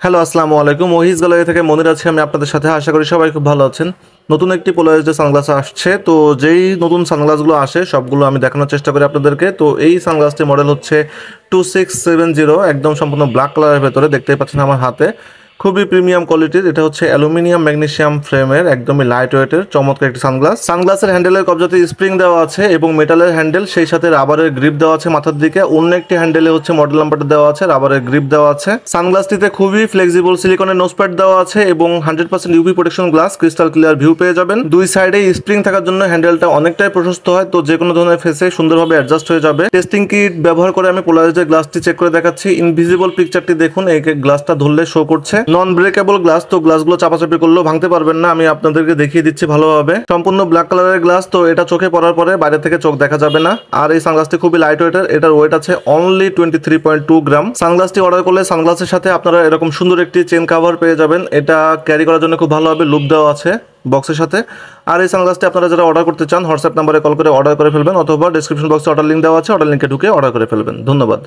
Hello, আসসালামু আলাইকুম। ওহিস gallery থেকে মনির আছি আমি আপনাদের সাথে। আশা করি সবাই খুব ভালো আছেন। নতুন একটি পোলারাইজড সানগ্লাস আসছে। তো যেই নতুন সানগ্লাসগুলো আসে সবগুলো আমি দেখানোর চেষ্টা করি আপনাদেরকে। তো এই সানগ্লাসটির মডেল হচ্ছে 2670, একদম সম্পূর্ণ ব্ল্যাক কালারের ভেতরে দেখতেই পাচ্ছেন আমার হাতে। খুবই প্রিমিয়াম কোয়ালিটির। এটা হচ্ছে অ্যালুমিনিয়াম ম্যাগনেসিয়াম ফ্রেমের, একদমই লাইট ওয়েটের চমৎকার একটি সানগ্লাস। সানগ্লাসের হ্যান্ডেলের কবজাতে স্প্রিং দেওয়া আছে এবং মেটালের হ্যান্ডেল, সেই সাথে রাবারের গ্রিপ দেওয়া আছে মাথার দিকে। অন্য একটি হ্যান্ডেলে হচ্ছে মডেল নাম্বারটা দেওয়া আছে, রাবারের গ্রিপ দেওয়া আছে। সানগ্লাসটিতে খুবই ফ্লেক্সিবল সিলিকনের নোজপ্যাড দেওয়া আছে এবং 100% UV protection glass, crystal clear view পেয়ে যাবেন। দুই সাইডে স্প্রিং থাকার জন্য হ্যান্ডেলটা অনেকটাই প্রশস্ত হয়, তো যে কোনো ধরনের ফেসে সুন্দরভাবে অ্যাডজাস্ট হয়ে যাবে। টেস্টিং কিট ব্যবহার করে আমি পোলারাইজের গ্লাসটি চেক করে দেখাচ্ছি। ইনভিজিবল পিকচারটি দেখুন, এই গ্লাসটা ধরলে শো করছে নন ব্রেকেবল গ্লাস, তো গ্লাসগুলো চাপাচাপি করলেও ভাঙতে পারবেন না। আমি আপনাদেরকে দেখিয়ে দিচ্ছি ভালোভাবে। সম্পূর্ণ ব্ল্যাক কালারের গ্লাস, তো এটা চোখে পড়ার পরে বাইরে থেকে চোখ দেখা যাবে না। আর এই সানগ্লাসটি খুবই লাইট ওয়েটের, এটার ওয়েট আছে অনলি 23.2 গ্রাম। সানগ্লাসটি অর্ডার করলে সানগ্লাসের সাথে আপনারা এরকম সুন্দর একটি চেন কাভার পেয়ে যাবেন। এটা ক্যারি করার জন্য খুব ভালোভাবে লুপ দেওয়া আছে বক্সের সাথে। আর এই সানগ্লাসটি আপনারা যারা অর্ডার করতে চান হোয়াটসঅ্যাপ নাম্বারে কল করে অর্ডার করে ফেলবেন, অথবা ডিসক্রিপশন বক্সে অর্ডার লিঙ্ক দেওয়া আছে, অর্ডার লিঙ্কে ঢুকে অর্ডার করে ফেলবেন। ধন্যবাদ।